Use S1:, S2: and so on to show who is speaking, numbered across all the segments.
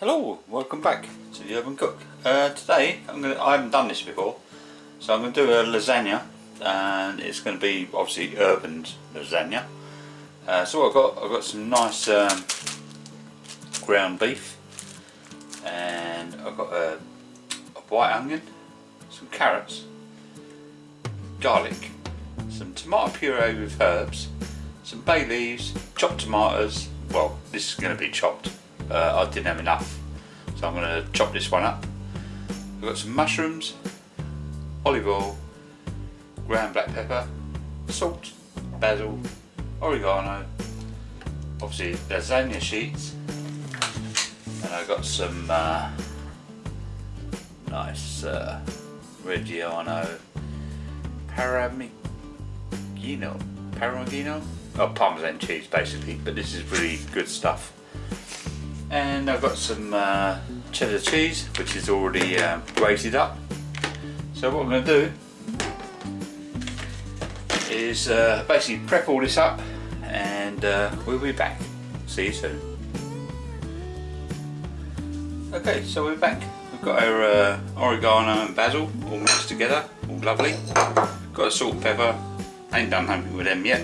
S1: Hello, welcome back to the Urban Cook. Today I haven't done this before, so I'm going to do a lasagna, and it's going to be obviously urban lasagna. So I've got some nice ground beef, and I've got a white onion, some carrots, garlic, some tomato puree with herbs, some bay leaves, chopped tomatoes. Well, this is going to be chopped. I didn't have enough, so I'm going to chop this one up. I've got some mushrooms, olive oil, ground black pepper, salt, basil, oregano, obviously lasagna sheets, and I've got some nice Reggiano Parmigiano, Parmesan cheese basically, but this is really good stuff. And I've got some cheddar cheese, which is already grated up. So what I'm going to do is basically prep all this up, and we'll be back. See you soon. Okay, so we're back. We've got our oregano and basil all mixed together, all lovely. Got a salt and pepper. Ain't done anything with them yet.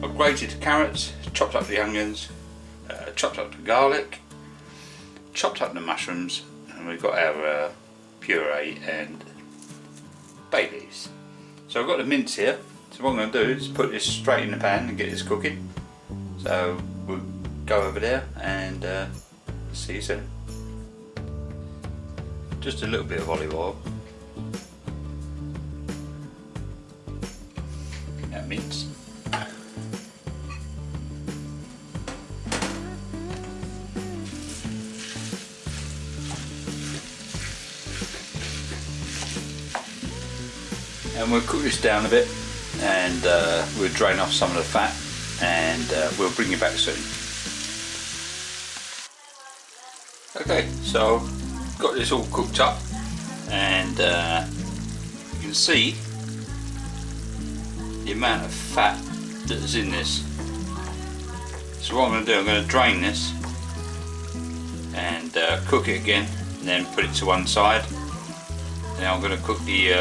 S1: I've grated the carrots, chopped up the onions, chopped up the garlic, chopped up the mushrooms, and we've got our puree and bay leaves. So I've got the mince here, so what I'm going to do is put this straight in the pan and get this cooking. So we'll go over there and see you soon. Just a little bit of olive oil. That mince. And we'll cook this down a bit, and we'll drain off some of the fat, and we'll bring you back soon. Okay, so got this all cooked up, and you can see the amount of fat that's in this. So what I'm going to do, I'm going to drain this and cook it again, and then put it to one side. Now I'm going to cook the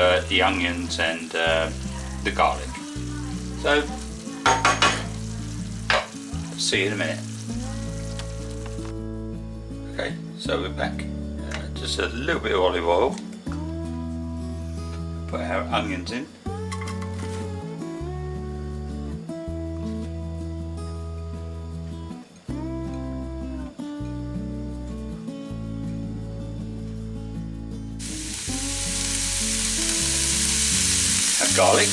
S1: onions and the garlic. So, see you in a minute. Okay, so we're back. Just a little bit of olive oil. Put our onions in. Garlic,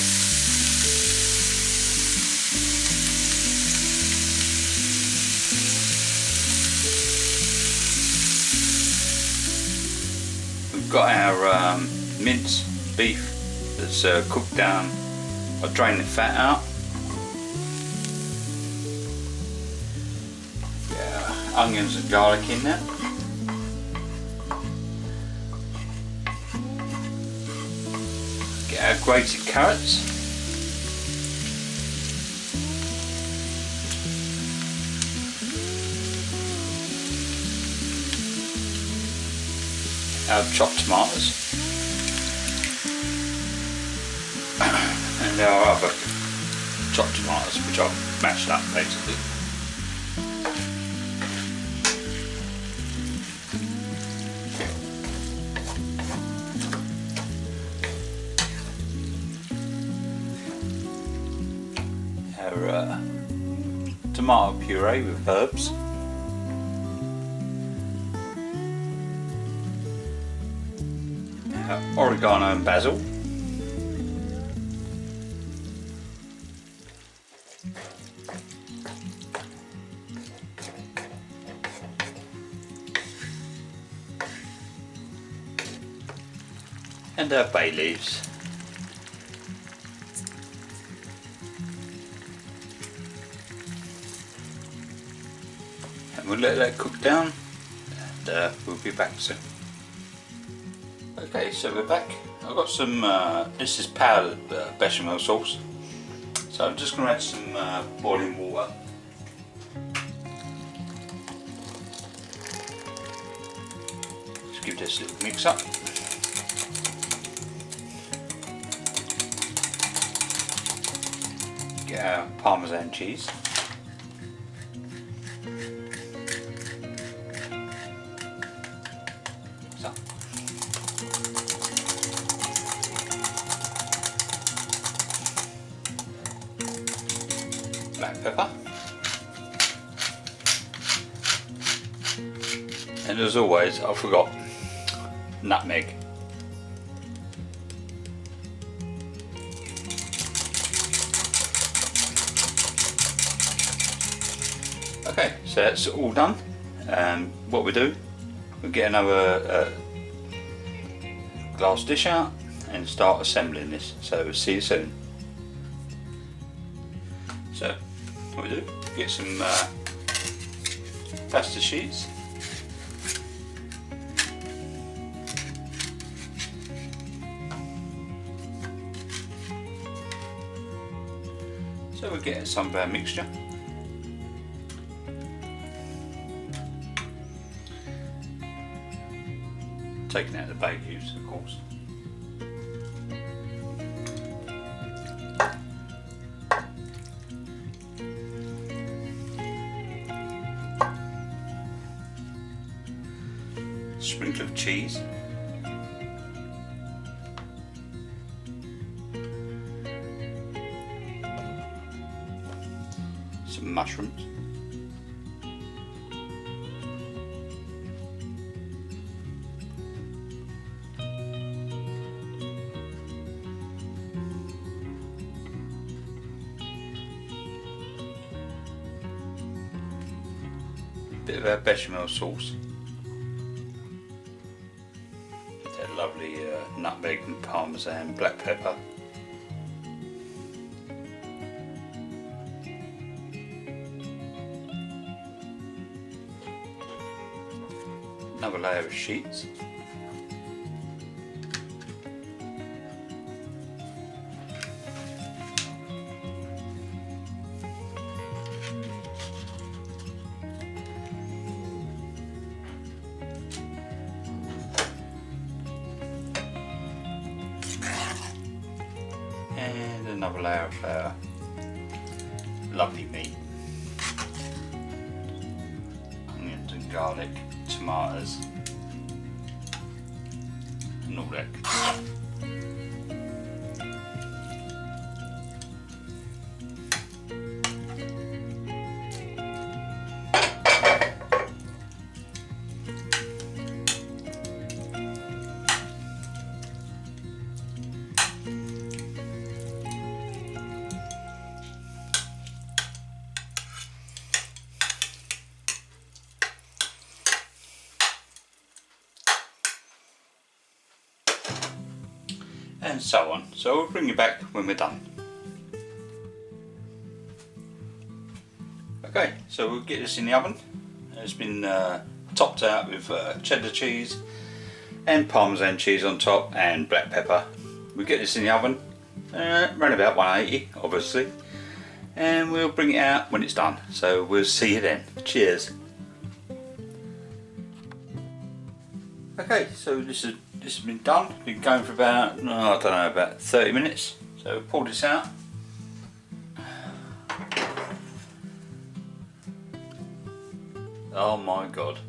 S1: we've got our minced beef that's cooked down. I've drained the fat out. Yeah, onions and garlic in there. Our grated carrots, our chopped tomatoes, and our other chopped tomatoes, which I've mashed up basically. Our tomato puree with herbs, our oregano and basil, and our bay leaves. We'll let that cook down, and we'll be back soon. Okay, so we're back. I've got some, this is powdered bechamel sauce. So I'm just going to add some boiling water. give this a little mix up. Get our Parmesan cheese. So. Black pepper. And as always, I forgot nutmeg. Okay, so that's all done. What we do, we get another glass dish out and start assembling this. So we'll see you soon. So what we do, get some pasta sheets. So we'll get some of our mixture. Taking out the bay leaves, of course. Sprinkle of cheese. Some mushrooms. Bit of our bechamel sauce. That lovely nutmeg and Parmesan, black pepper. Another layer of sheets. And another layer of our lovely meat. Onions and garlic, tomatoes, and all that good stuff. And so on. So we'll bring you back when we're done. Okay, so we'll get this in the oven. It's been topped out with cheddar cheese and Parmesan cheese on top and black pepper. We'll get this in the oven, around about 180 obviously, and we'll bring it out when it's done. So we'll see you then. Cheers. Okay, so this has been done. Been going for about, I don't know, about 30 minutes. So pull this out. Oh my god,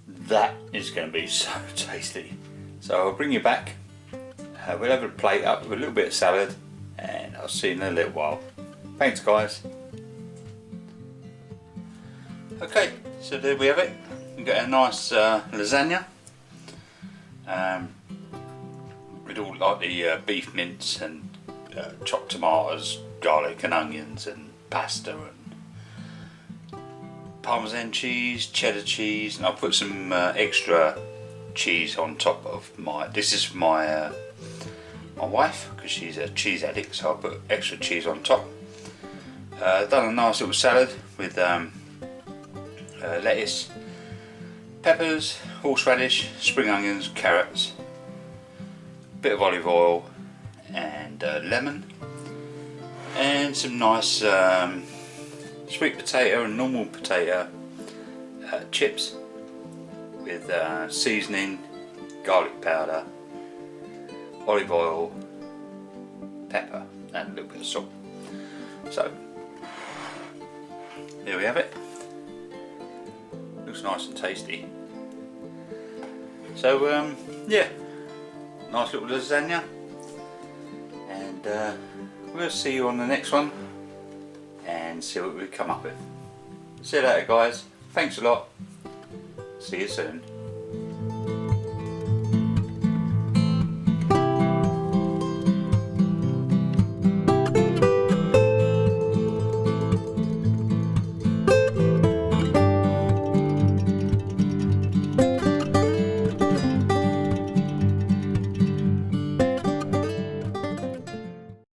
S1: that is going to be so tasty. So I'll bring you back. We'll have a plate up with a little bit of salad, and I'll see you in a little while. Thanks guys. Okay, so there we have it. We've got a nice lasagna with all like the beef mince and chopped tomatoes, garlic and onions and pasta and Parmesan cheese, cheddar cheese, and I'll put some extra cheese on top of my, this is my my wife, because she's a cheese addict, so I'll put extra cheese on top. Done a nice little salad with lettuce, peppers, horseradish, spring onions, carrots, bit of olive oil and lemon, and some nice sweet potato and normal potato chips with seasoning, garlic powder, olive oil, pepper and a little bit of salt. So there we have it. Looks nice and tasty. So yeah, nice little lasagna, and we'll see you on the next one and see what we come up with. See you later guys, thanks a lot, see you soon.